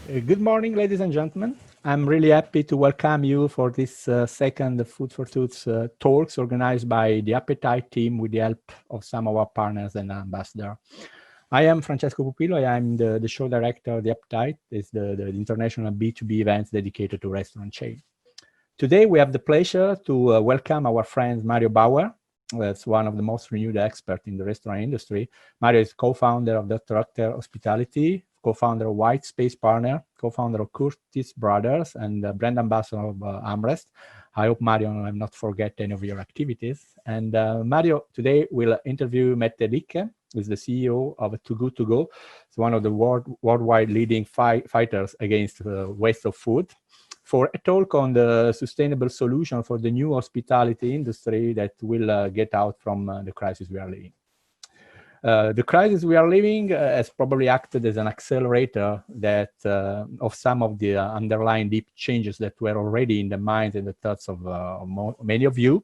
Good morning, ladies and gentlemen. I'm really happy to welcome you for this second Food for Tooth talks organized by the Happetite team with the help of some of our partners and ambassadors. I am Francesco Pupillo. I am the show director of the Happetite. It's the international B2B events dedicated to restaurant chain. Today, we have the pleasure to welcome our friend Mario BAUER. That's one of the most renewed experts in the restaurant industry. Mario is co-founder of Dr. Hospitality, co-founder of WHITESPACE Partner, co-founder of CURTICE Brothers, and brand ambassador of AMREST. I hope, Mario, I'm not forget any of your activities. And Mario today will interview Mette LYKKE, who is the CEO of Too Good To Go. It's one of the worldwide leading fighters against waste of food, for a talk on the sustainable solution for the new hospitality industry that will get out from the crisis we are living. The crisis we are living has probably acted as an accelerator that of some of the underlying deep changes that were already in the minds and the thoughts of many of you.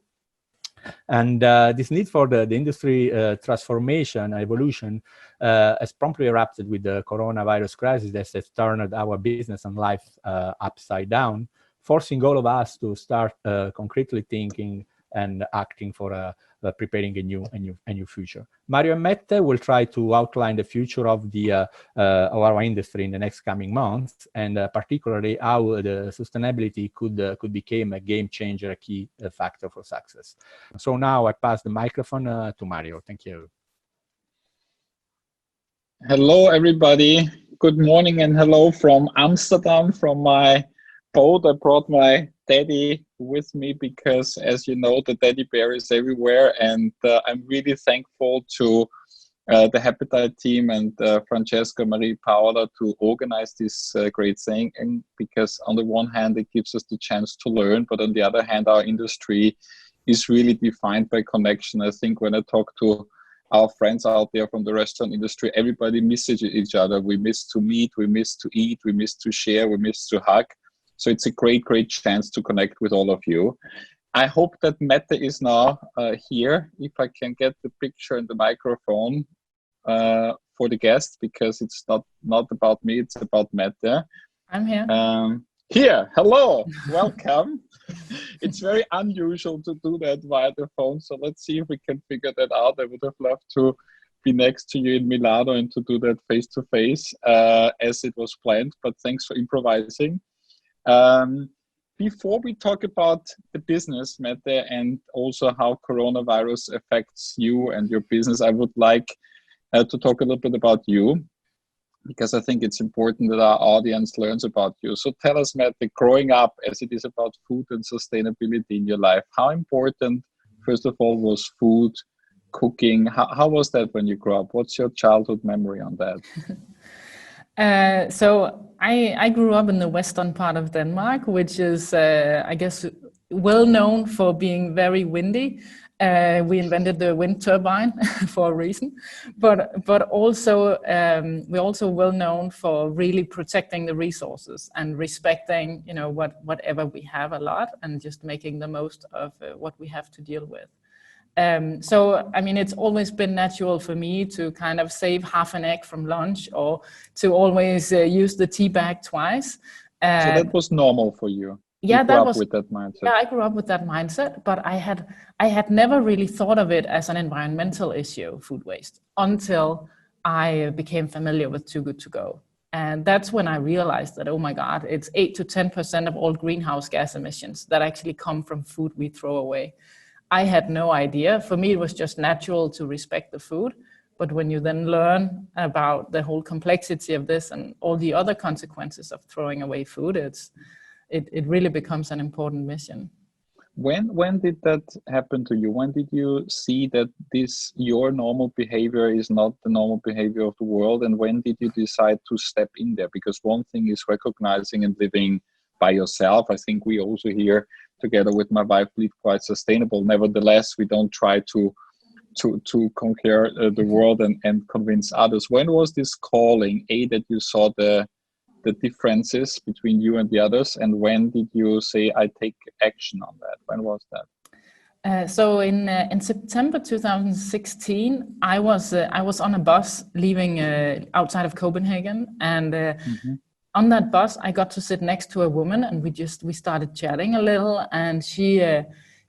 And this need for the industry transformation, evolution, has promptly erupted with the coronavirus crisis that has turned our business and life upside down, forcing all of us to start concretely thinking and acting for preparing a new future. Mario and Mette will try to outline the future of our industry in the next coming months, and particularly how the sustainability could become a game changer, a key factor for success. So now I pass the microphone to Mario. Thank you. Hello, everybody. Good morning and hello from Amsterdam, from my boat. I brought my daddy with me because, as you know, the teddy bear is everywhere, and I'm really thankful to the Happetite team and Francesco, Marie, Paola to organize this great thing. And because on the one hand, it gives us the chance to learn, but on the other hand, our industry is really defined by connection. I think when I talk to our friends out there from the restaurant industry, everybody misses each other. We miss to meet, we miss to eat, we miss to share, we miss to hug. So it's a great chance to connect with all of you. I hope that Mette is now here. If I can get the picture and the microphone for the guest, because it's not about me, it's about Mette. I'm here. Here, hello, welcome. It's very unusual to do that via the phone, so let's see if we can figure that out. I would have loved to be next to you in Milano and to do that face to face as it was planned, but thanks for improvising. Before we talk about the business, Mette, and also how coronavirus affects you and your business, I would like to talk a little bit about you, because I think it's important that our audience learns about you. So tell us, Mette, growing up as it is about food and sustainability in your life, how important, first of all, was food, cooking? How was that when you grew up? What's your childhood memory on that? So I grew up in the western part of Denmark, which is, I guess, well known for being very windy. We invented the wind turbine for a reason, but also we're also well known for really protecting the resources and respecting, you know, whatever we have a lot, and just making the most of what we have to deal with. So, I mean, it's always been natural for me to kind of save half an egg from lunch, or to always use the tea bag twice. So that was normal for you? Yeah, that was with that mindset. Yeah, I grew up with that mindset, but I had never really thought of it as an environmental issue, food waste, until I became familiar with Too Good To Go. And that's when I realized that, oh my God, it's 8 to 10% of all greenhouse gas emissions that actually come from food we throw away. I had no idea. For me, it was just natural to respect the food. But when you then learn about the whole complexity of this and all the other consequences of throwing away food, it really becomes an important mission. When did that happen to you? When did you see that your normal behavior is not the normal behavior of the world? And when did you decide to step in there? Because one thing is recognizing and living by yourself. I think we also here, together with my wife, live quite sustainable. Nevertheless, we don't try to conquer the world and convince others. When was this calling, that you saw the differences between you and the others, and when did you say, I take action on that? When was that? So in September 2016, I was on a bus leaving outside of Copenhagen, and on that bus, I got to sit next to a woman, and we started chatting a little, and she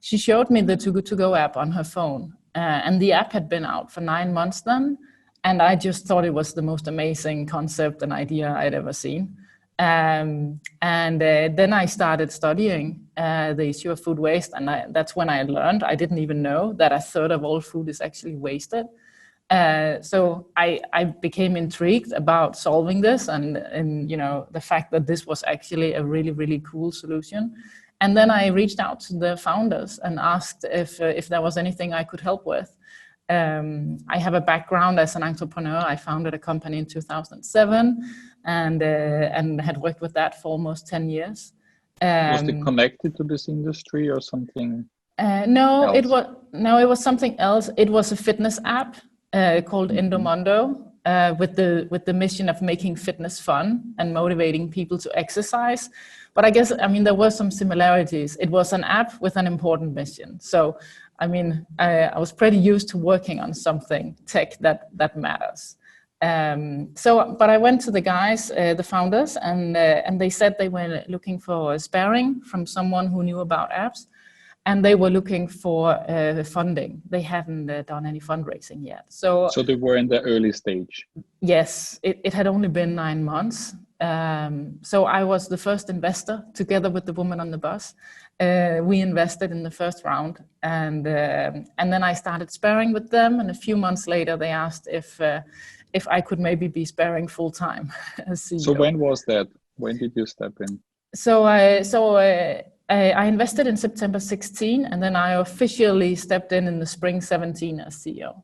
showed me the Too Good To Go app on her phone, and the app had been out for 9 months then, and I just thought it was the most amazing concept and idea I'd ever seen. Then I started studying the issue of food waste, and that's when I learned. I didn't even know that 1/3 of all food is actually wasted. So I became intrigued about solving this, and you know, the fact that this was actually a really, really cool solution. And then I reached out to the founders and asked if there was anything I could help with. I have a background as an entrepreneur. I founded a company in 2007 and had worked with that for almost 10 years. Was it connected to this industry or something? No, else? it was something else. It was a fitness app called Endomondo, with the mission of making fitness fun and motivating people to exercise. But I guess, I mean, there were some similarities. It was an app with an important mission. So, I mean, I was pretty used to working on something tech that matters. But I went to the guys, the founders, and they said they were looking for sparring from someone who knew about apps, and they were looking for funding. They hadn't done any fundraising yet. So they were in the early stage. Yes, it had only been 9 months. So I was the first investor together with the woman on the bus. We invested in the first round, and then I started sparring with them. And a few months later, they asked if I could maybe be sparring full time as CEO. So when was that? When did you step in? So I invested in September 16, and then I officially stepped in the spring 17 as CEO.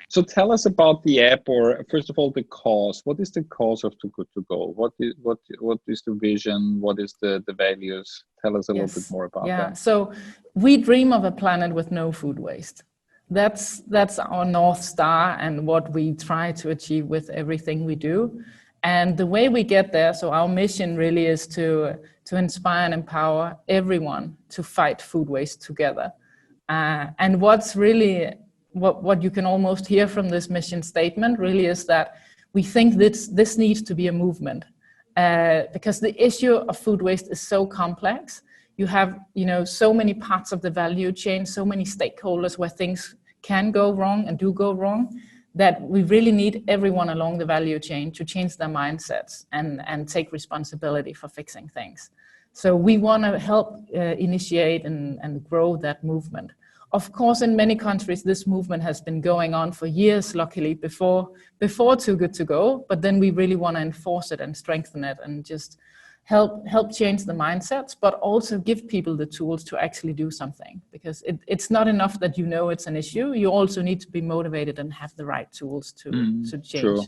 So tell us about the app, or first of all, the cause. What is the cause of Too Good To Go? What is the vision? What is the values? Tell us a little bit more about that. Yeah, so we dream of a planet with no food waste. That's our North Star and what we try to achieve with everything we do. And the way we get there, so our mission really is to inspire and empower everyone to fight food waste together. And what's really, what you can almost hear from this mission statement really is that we think this needs to be a movement, because the issue of food waste is so complex. You have, you know, so many parts of the value chain, so many stakeholders where things can go wrong and do go wrong, that we really need everyone along the value chain to change their mindsets and take responsibility for fixing things. So we want to help initiate and grow that movement. Of course, in many countries, this movement has been going on for years, luckily, before Too Good To Go, but then we really want to enforce it and strengthen it and just help change the mindsets, but also give people the tools to actually do something, because it's not enough that you know it's an issue. You also need to be motivated and have the right tools to change. True.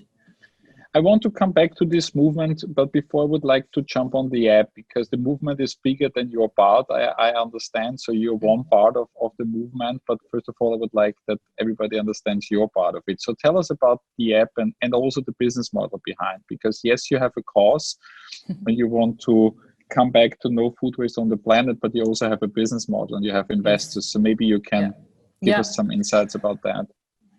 I want to come back to this movement, but before I would like to jump on the app, because the movement is bigger than your part, I understand. So you're one part of the movement, but first of all, I would like that everybody understands your part of it. So tell us about the app and also the business model behind, because yes, you have a cause when you want to come back to no food waste on the planet, but you also have a business model and you have investors. So maybe you can give us some insights about that.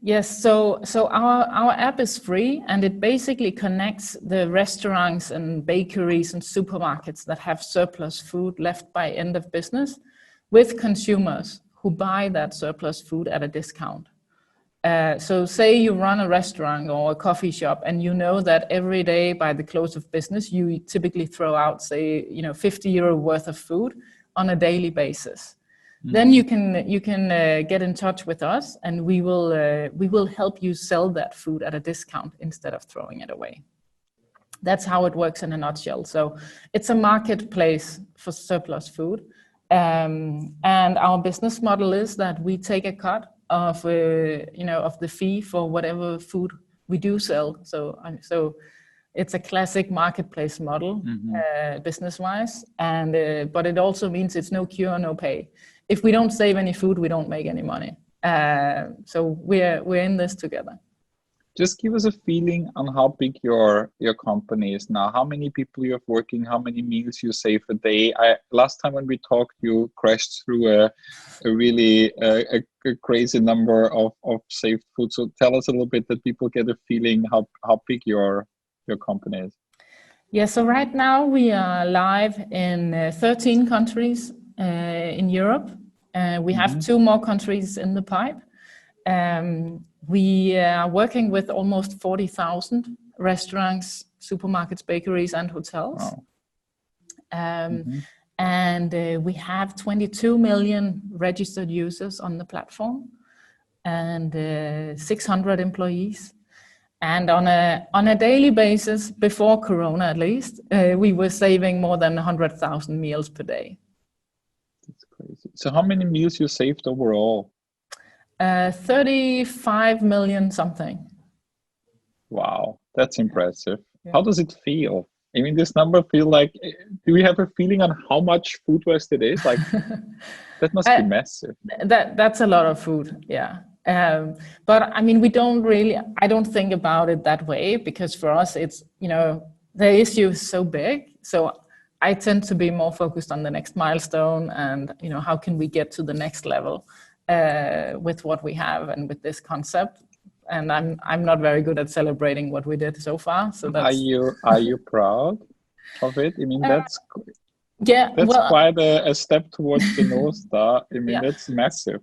Yes, so our app is free, and it basically connects the restaurants and bakeries and supermarkets that have surplus food left by end of business with consumers who buy that surplus food at a discount. So say you run a restaurant or a coffee shop, and you know that every day by the close of business, you typically throw out, say, you know, €50 worth of food on a daily basis. Then you can get in touch with us, and we will help you sell that food at a discount instead of throwing it away. That's how it works in a nutshell. So it's a marketplace for surplus food, and our business model is that we take a cut of of the fee for whatever food we do sell. So it's a classic marketplace model, business-wise, and but it also means it's no cure, no pay. If we don't save any food, we don't make any money. So we're in this together. Just give us a feeling on how big your company is now. How many people you have working? How many meals you save a day? Last time when we talked, you crashed through a really crazy number of saved food. So tell us a little bit that people get a feeling how big your company is. Yeah, so right now we are live in 13 countries in Europe. We have 2 more countries in the pipe. We are working with almost 40,000 restaurants, supermarkets, bakeries, and hotels. Wow. And we have 22 million registered users on the platform and 600 employees. And on a daily basis, before Corona at least, we were saving more than 100,000 meals per day. That's crazy. So how many meals you saved overall? 35 million something. Wow, that's impressive. Yeah. How does it feel? I mean, this number feel like, do we have a feeling on how much food waste it is? Like, that must be massive. That's a lot of food, yeah. But I mean, I don't think about it that way, because for us, it's, the issue is so big. So I tend to be more focused on the next milestone and, how can we get to the next level with what we have and with this concept. And I'm not very good at celebrating what we did so far. So that's... Are you proud of it? I mean, that's well, quite a step towards the North Star. I mean, that's massive.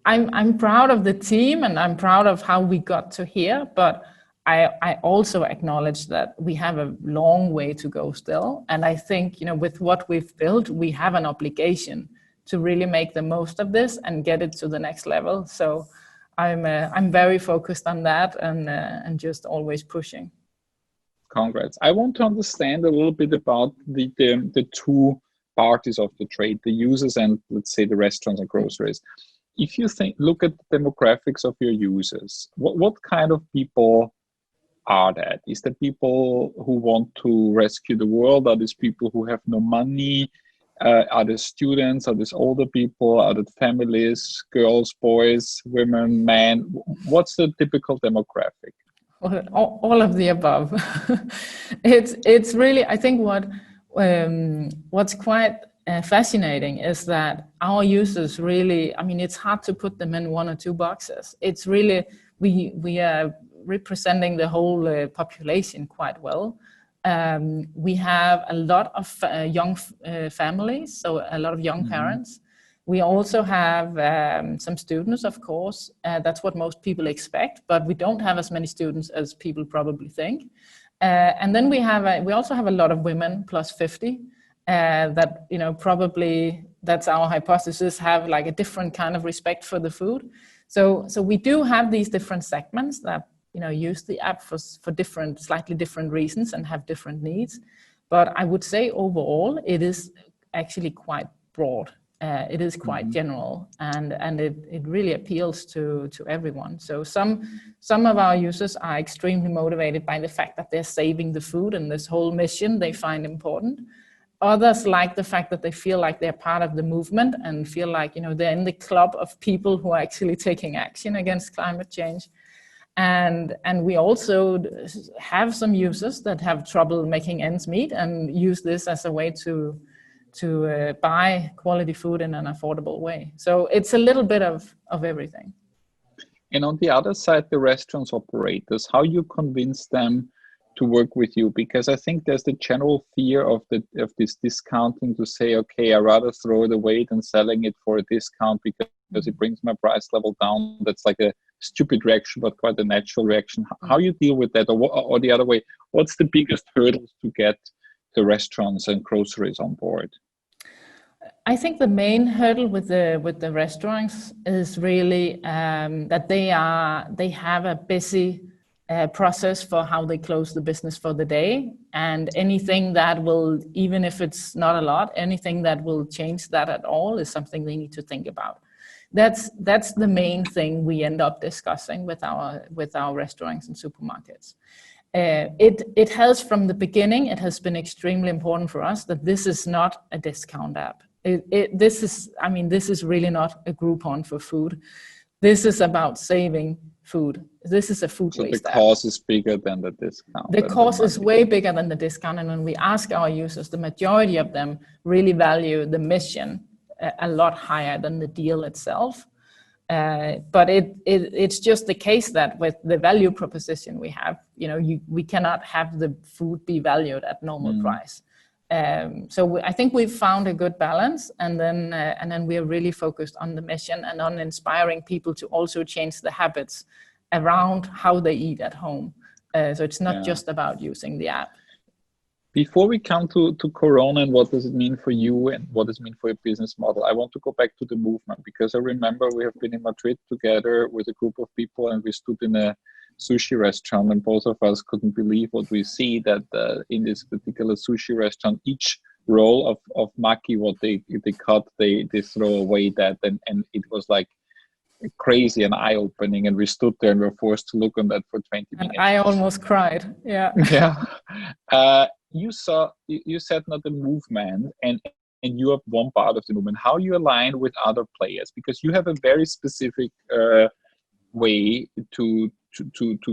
I'm proud of the team and I'm proud of how we got to here, but I also acknowledge that we have a long way to go still. And I think, with what we've built, we have an obligation to really make the most of this and get it to the next level. So I'm very focused on that and just always pushing. Congrats. I want to understand a little bit about the 2 parties of the trade, the users and, let's say, the restaurants and groceries. If you look at the demographics of your users, what kind of people are that? Is that people who want to rescue the world? Are these people who have no money? Are there students? Are these older people? Are there families, girls, boys, women, men? What's the typical demographic? All of the above. It's really, I think what's quite fascinating is that our users really, I mean, it's hard to put them in 1 or 2 boxes. It's really, we are representing the whole population quite well. We have a lot of young families, so a lot of young parents. We also have some students, of course. That's what most people expect, but we don't have as many students as people probably think. And then we also have a lot of women plus 50 that, probably, that's our hypothesis, have like a different kind of respect for the food. So we do have these different segments that, use the app for slightly different reasons and have different needs. But I would say overall, it is actually quite broad. It is quite general, and it really appeals to everyone. So some of our users are extremely motivated by the fact that they're saving the food and this whole mission they find important. Others like the fact that they feel like they're part of the movement and feel like, they're in the club of people who are actually taking action against climate change. And we also have some users that have trouble making ends meet and use this as a way to buy quality food in an affordable way. So it's a little bit of everything. And on the other side, the restaurants operators, how you convince them to work with you? Because I think there's the general fear of this discounting, to say, okay, I'd rather throw it away than selling it for a discount because it brings my price level down. That's like a stupid reaction, but quite a natural reaction. How you deal with that, or the other way, what's the biggest hurdles to get the restaurants and groceries on board? I think the main hurdle with the restaurants is really that they have a busy process for how they close the business for the day, and anything that will, even if it's not a lot, anything that will change that at all is something they need to think about. That's the main thing we end up discussing with our restaurants and supermarkets. It has, from the beginning, it has been extremely important for us that this is not a discount app. This is really not a Groupon for food. This is about saving food. This is a food waste app. The cause is bigger than the discount. The cause is way bigger than the discount. And when we ask our users, the majority of them really value the mission a lot higher than the deal itself. But it's just the case that with the value proposition we have, we cannot have the food be valued at normal price. So I think we've found a good balance, and then we are really focused on the mission and on inspiring people to also change the habits around how they eat at home. So it's not just about using the app. Before we come to Corona and what does it mean for you and what does it mean for your business model, I want to go back to the movement, because I remember we have been in Madrid together with a group of people, and we stood in a sushi restaurant, and both of us couldn't believe what we see, that in this particular sushi restaurant, each roll of maki, what they cut, they throw away that, and it was like crazy and eye-opening, and we stood there and were forced to look on that for 20 minutes. I almost cried. Yeah. You said not the movement, and you are one part of the movement. How you align with other players, because you have a very specific way to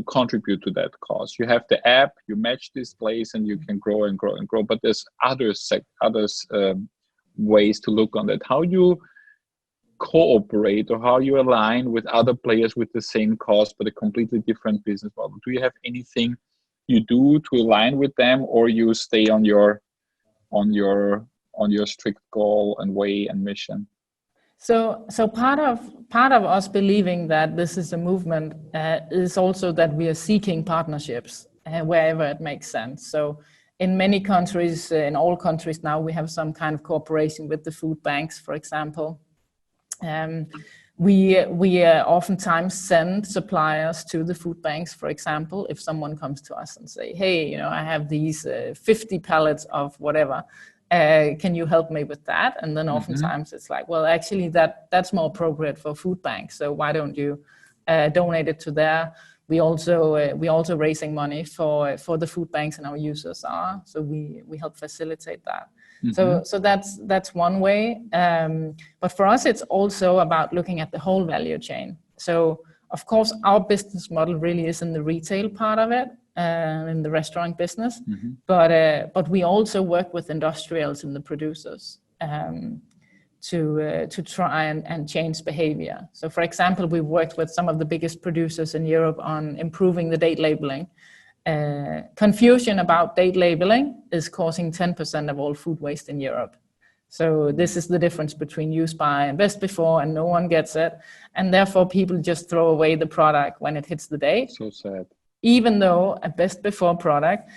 contribute to that cause. You have the app, you match this place, and you can grow and grow and grow. But there's others ways to look on that. How you cooperate, or how you align with other players with the same cause but a completely different business model? Do you have anything you do to align with them, or you stay on your strict goal and way and mission? So part of us believing that this is a movement is also that we are seeking partnerships wherever it makes sense. So in many countries, in all countries now, we have some kind of cooperation with the food banks, for example. We oftentimes send suppliers to the food banks, for example, if someone comes to us and say, hey, I have these 50 pallets of whatever, can you help me with that? And then oftentimes it's like, well, actually that's more appropriate for food banks, so why don't you donate it to there? We also raising money for the food banks, and our users are, so we help facilitate that. So that's one way. But for us, it's also about looking at the whole value chain. So of course, our business model really is in the retail part of it, in the restaurant business. But we also work with industrials and the producers to try and change behavior. So for example, we've worked with some of the biggest producers in Europe on improving the date labeling. Confusion about date labeling is causing 10% of all food waste in Europe. So this is the difference between use by and best before, and no one gets it. And therefore people just throw away the product when it hits the date. So sad. Even though a best before product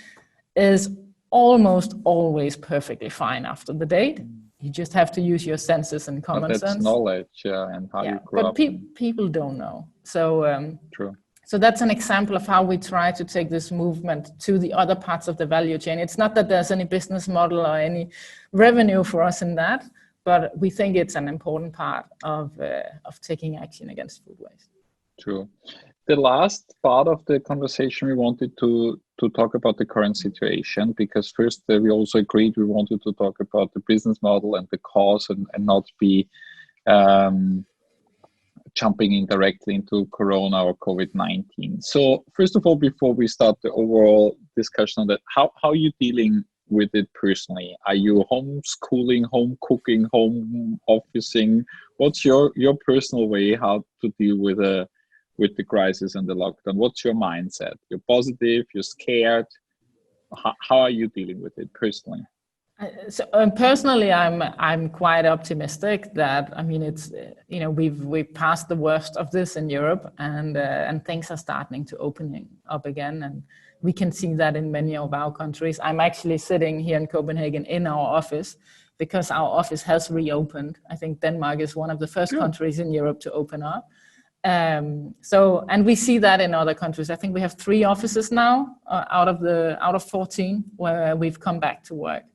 is almost always perfectly fine after the date. You just have to use your senses and common sense. That's knowledge, and how you grow up. But people don't know. So true. So that's an example of how we try to take this movement to the other parts of the value chain. It's not that there's any business model or any revenue for us in that, but we think it's an important part of taking action against food waste. True. The last part of the conversation, we wanted to talk about the current situation, because first we also agreed we wanted to talk about the business model and the cause, and not be jumping in directly into Corona or COVID-19. So first of all, before we start the overall discussion on that, how are you dealing with it personally? Are you homeschooling, home cooking, home officing? What's your personal way how to deal with the crisis and the lockdown? What's your mindset? You're positive, you're scared. How are you dealing with it personally? So personally, I'm quite optimistic that, I mean, it's, we've passed the worst of this in Europe, and things are starting to opening up again, and we can see that in many of our countries. I'm actually sitting here in Copenhagen in our office because our office has reopened. I think Denmark is one of the first countries in Europe to open up. And we see that in other countries. I think we have 3 offices now out of 14 where we've come back to work.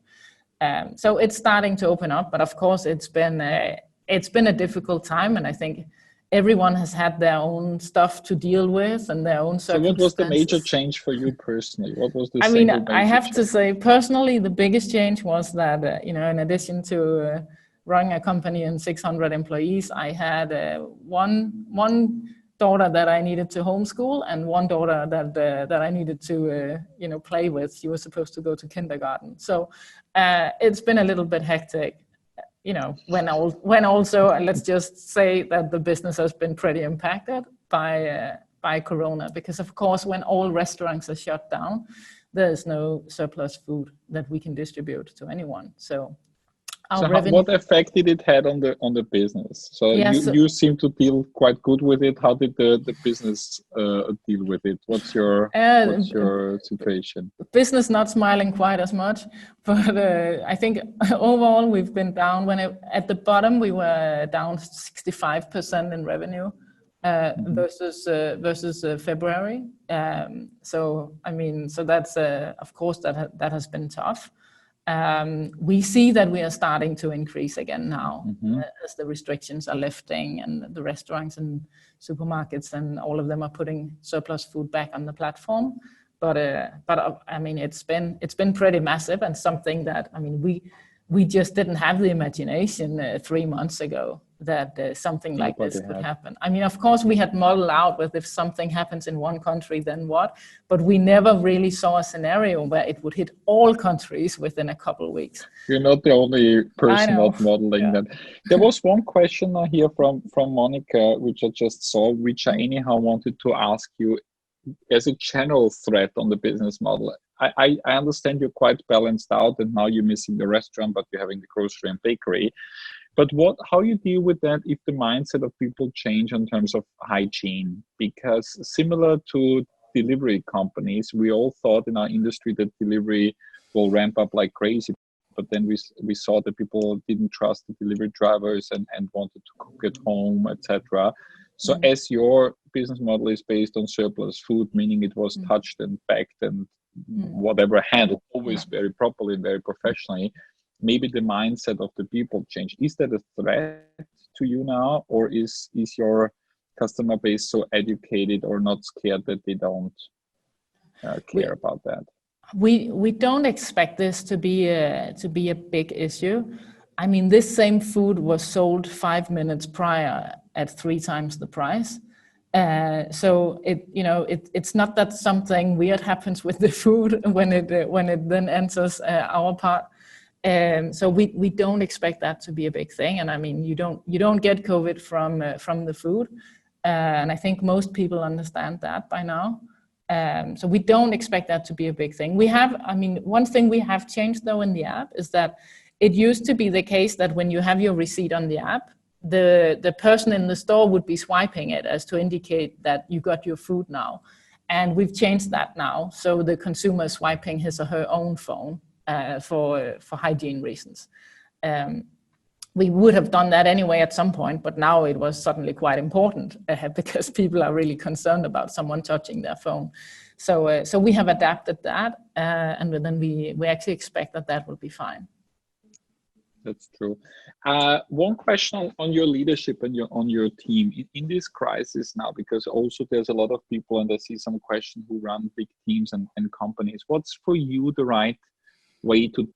So it's starting to open up, but of course it's been a difficult time, and I think everyone has had their own stuff to deal with and their own circumstances. So what was the major change for you personally? What was the I have to say, personally, the biggest change was that, in addition to running a company and 600 employees, I had one daughter that I needed to homeschool and one daughter that I needed to, play with. She was supposed to go to kindergarten. So it's been a little bit hectic. you know, when also let's just say that the business has been pretty impacted by Corona, because of course when all restaurants are shut down, there's no surplus food that we can distribute to anyone. So what effect did it had on the business? So yes, you seem to deal quite good with it. How did the business deal with it? What's your situation? Business not smiling quite as much, but I think overall we've been down. At the bottom we were down 65% in revenue versus February. So I mean, so that's of course that has been tough. We see that we are starting to increase again now as the restrictions are lifting and the restaurants and supermarkets and all of them are putting surplus food back on the platform. But I mean, it's been pretty massive, and something that, I mean, we just didn't have the imagination 3 months ago that something like this could happen. I mean, of course, we had modeled out with if something happens in one country, then what? But we never really saw a scenario where it would hit all countries within a couple of weeks. You're not the only person not modeling that. There was one question here from Monica, which I just saw, which I anyhow wanted to ask you as a general threat on the business model. I understand you're quite balanced out and now you're missing the restaurant, but you're having the grocery and bakery. But how you deal with that if the mindset of people change in terms of hygiene? Because similar to delivery companies, we all thought in our industry that delivery will ramp up like crazy. But then we saw that people didn't trust the delivery drivers and wanted to cook at home, etc. So as your business model is based on surplus food, meaning it was touched and packed and whatever, handled always very properly, very professionally, maybe the mindset of the people change. Is that a threat to you now, or is your customer base so educated or not scared that they don't care about that? We don't expect this to be a big issue. I mean, this same food was sold 5 minutes prior at 3 times the price. So it's not that something weird happens with the food when it then enters our part. So we don't expect that to be a big thing. And I mean, you don't get COVID from the food, and I think most people understand that by now. So we don't expect that to be a big thing. One thing we have changed though in the app is that it used to be the case that when you have your receipt on the app, the person in the store would be swiping it as to indicate that you got your food now. And we've changed that now. So the consumer is swiping his or her own phone for hygiene reasons. We would have done that anyway at some point, but now it was suddenly quite important because people are really concerned about someone touching their phone. So we have adapted that, and then we actually expect that will be fine. That's true. One question on your leadership and on your team in this crisis now, because also there's a lot of people, and I see some questions who run big teams and companies. What's for you the right way to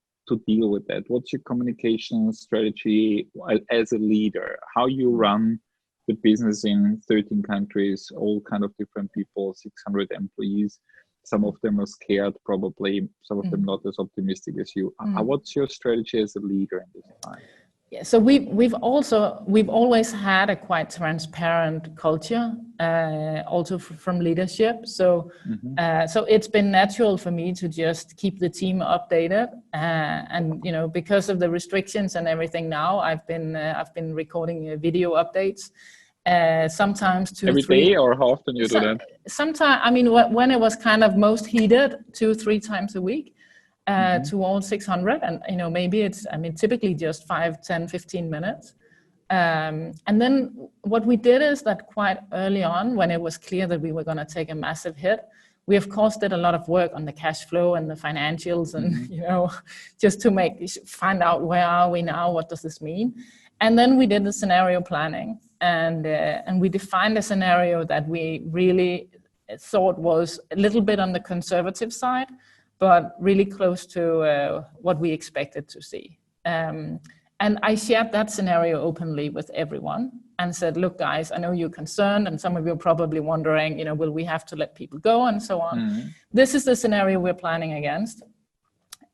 deal with that? What's your communication strategy as a leader? How you run the business in 13 countries, all kind of different people, 600 employees. Some of them are scared, probably. Some of them not as optimistic as you. What's your strategy as a leader in this time? Yeah, so we've always had a quite transparent culture, also from leadership. So so it's been natural for me to just keep the team updated, and because of the restrictions and everything now, I've been recording video updates. Sometimes 2-3 every day, or how often you do that? Sometimes, I mean, when it was kind of most heated, 2-3 times a week to all 600, and maybe it's, I mean, typically just 5, 10, 15 minutes. And then what we did is that quite early on, when it was clear that we were going to take a massive hit, we of course did a lot of work on the cash flow and the financials, and just to find out where are we now, what does this mean, and then we did the scenario planning. And we defined a scenario that we really thought was a little bit on the conservative side, but really close to what we expected to see. And I shared that scenario openly with everyone and said, look, guys, I know you're concerned, and some of you are probably wondering, will we have to let people go and so on. This is the scenario we're planning against.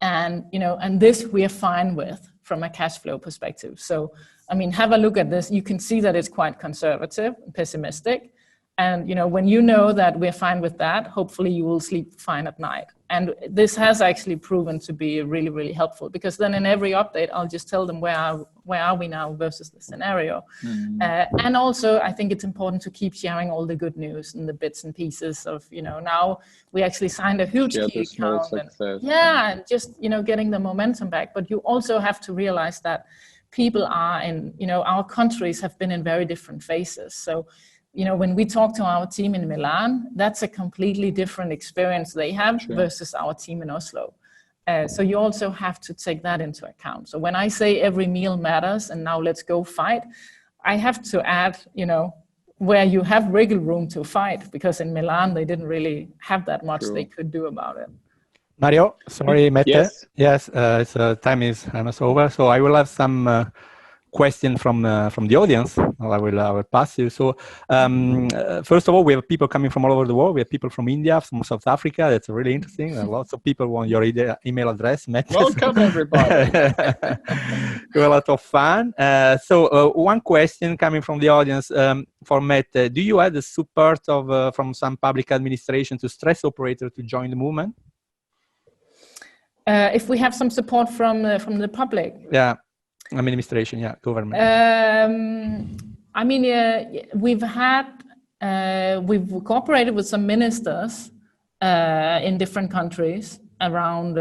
And, and this we are fine with from a cash flow perspective. So, I mean, have a look at this. You can see that it's quite conservative, pessimistic. And, you know, when you know that we're fine with that, hopefully you will sleep fine at night. And this has actually proven to be really, really helpful, because then in every update, I'll just tell them where are we now versus the scenario. And also, I think it's important to keep sharing all the good news and the bits and pieces of, you know, now we actually signed a huge key account. And just, you know, getting the momentum back. But you also have to realize that people are in, you know, our countries have been in very different phases. So, you know, when we talk to our team in Milan, that's a completely different experience they have versus our team in Oslo. So you also have to take that into account. So when I say every meal matters and now let's go fight, I have to add, you know, where you have wiggle room to fight, because in Milan, they didn't really have that much they could do about it. Mario, sorry, Mette. Yes, it's, time is almost over. So I will have some question from the audience. I will pass you. So first of all, we have people coming from all over the world. We have people from India, from South Africa. That's really interesting. Lots of people want your email address, Mette. Welcome, everybody. A lot of fun. So one question coming from the audience for Mette: do you have the support of from some public administration to stress operator to join the movement? If we have some support from the public, administration, government. I mean, we've cooperated with some ministers in different countries around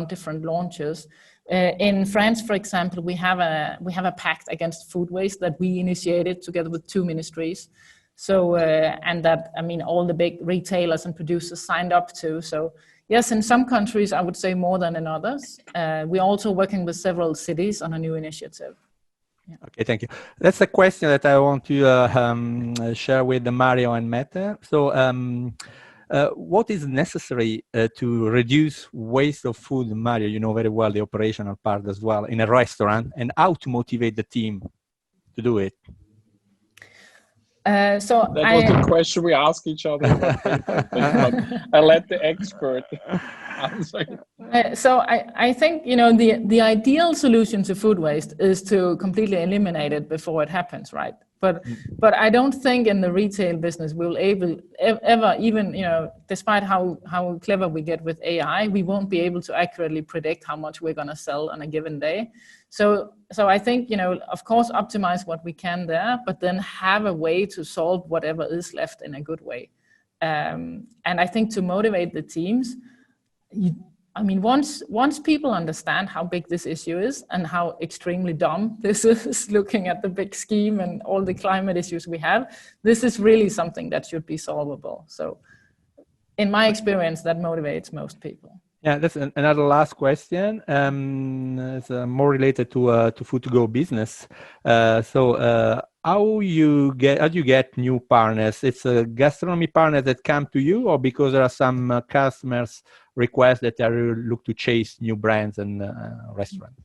different launches. In France, for example, we have a pact against food waste that we initiated together with 2 ministries. So and that, I mean, all the big retailers and producers signed up to. So yes, in some countries, I would say more than in others. We're also working with several cities on a new initiative. Okay, thank you. That's a question that I want to share with Mario and Mette. So what is necessary to reduce waste of food? Mario, you know very well the operational part as well in a restaurant, and how to motivate the team to do it. That was the question we ask each other. I let the expert answer. So I think, you know, the ideal solution to food waste is to completely eliminate it before it happens, right? But I don't think in the retail business we'll ever, even, you know, despite how clever we get with AI, we won't be able to accurately predict how much we're going to sell on a given day. So I think, you know, of course, optimize what we can there, but then have a way to solve whatever is left in a good way. And I think to motivate the teams, I mean, once people understand how big this issue is and how extremely dumb this is, looking at the big scheme and all the climate issues we have, this is really something that should be solvable. So in my experience, that motivates most people. Yeah, that's another last question. It's more related to food to go business. So how do you get new partners? It's a gastronomy partner that come to you, or because there are some customers request that they look to chase new brands and restaurants?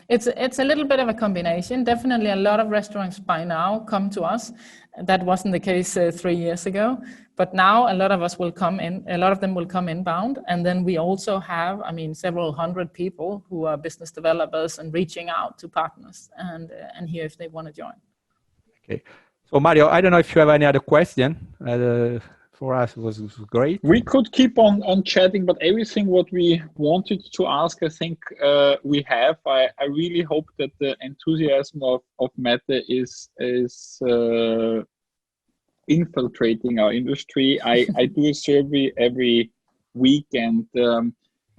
It's a little bit of a combination. Definitely a lot of restaurants by now come to us. That wasn't the case 3 years ago, but now a lot of them will come inbound. And then we also have, I mean, several hundred people who are business developers and reaching out to partners and hear if they want to join. Okay. So Mario, I don't know if you have any other question. For us, it was great. We could keep on chatting, but everything what we wanted to ask, I think we have. I really hope that the enthusiasm of Mette is infiltrating our industry. I do a survey every week, and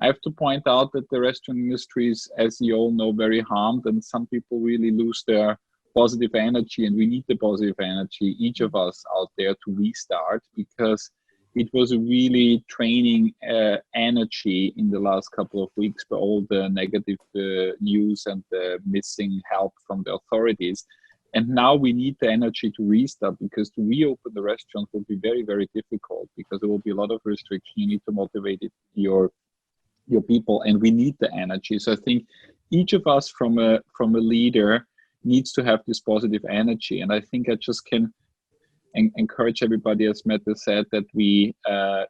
I have to point out that the restaurant industry is, as you all know, very harmed, and some people really lose their positive energy, and we need the positive energy, each of us out there, to restart, because it was a really training energy in the last couple of weeks by all the negative news and the missing help from the authorities. And now we need the energy to restart, because to reopen the restaurant will be very, very difficult, because there will be a lot of restrictions. You need to motivate your people, and we need the energy. So I think each of us from a leader needs to have this positive energy. And I think I just can encourage everybody, as Mette said, that we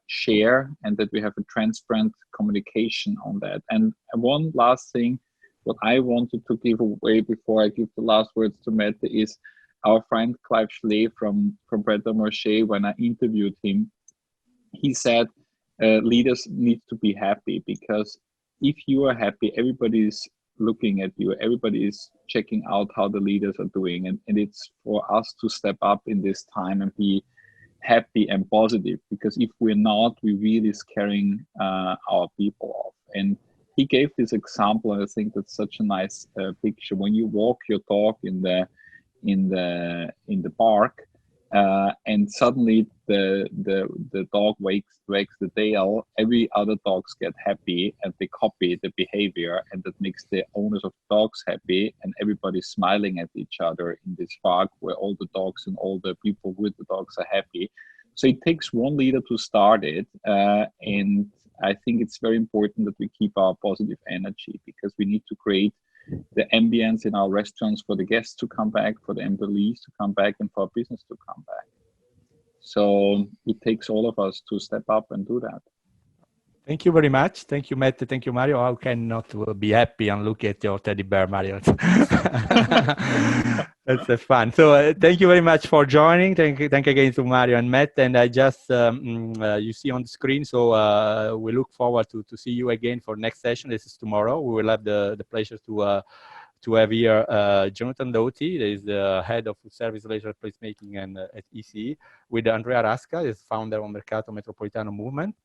share and that we have a transparent communication on that. And one last thing, what I wanted to give away before I give the last words to Mette is our friend Clive Schley from Pret a Manger. When I interviewed him, he said leaders need to be happy, because if you are happy, everybody is looking at you, everybody is checking out how the leaders are doing, and it's for us to step up in this time and be happy and positive, because if we're not, we really scaring our people off. And he gave this example, and I think that's such a nice picture. When you walk your dog in the park, and suddenly the dog wags the tail, every other dogs get happy and they copy the behavior, and that makes the owners of dogs happy, and everybody's smiling at each other in this park where all the dogs and all the people with the dogs are happy. So it takes one leader to start it, and I think it's very important that we keep our positive energy, because we need to create the ambience in our restaurants for the guests to come back, for the employees to come back, and for our business to come back. So it takes all of us to step up and do that. Thank you very much. Thank you, Mette. Thank you, Mario. How can not be happy and look at your teddy bear, Mario? That's fun. So thank you very much for joining. Thank again to Mario and Mette. And I just, you see on the screen, so we look forward to see you again for next session. This is tomorrow. We will have the pleasure to have here Jonathan Doughty, that is the head of food service leisure placemaking and at ECE, with Andrea Rasca, is founder of Mercato Metropolitano Movement.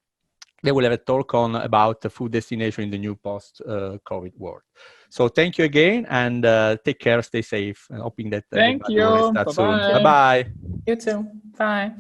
They will have a talk on about the food destination in the new post-COVID world. So thank you again, and take care, stay safe, and hoping that thank you. Will start soon. Bye-bye. You too. Bye.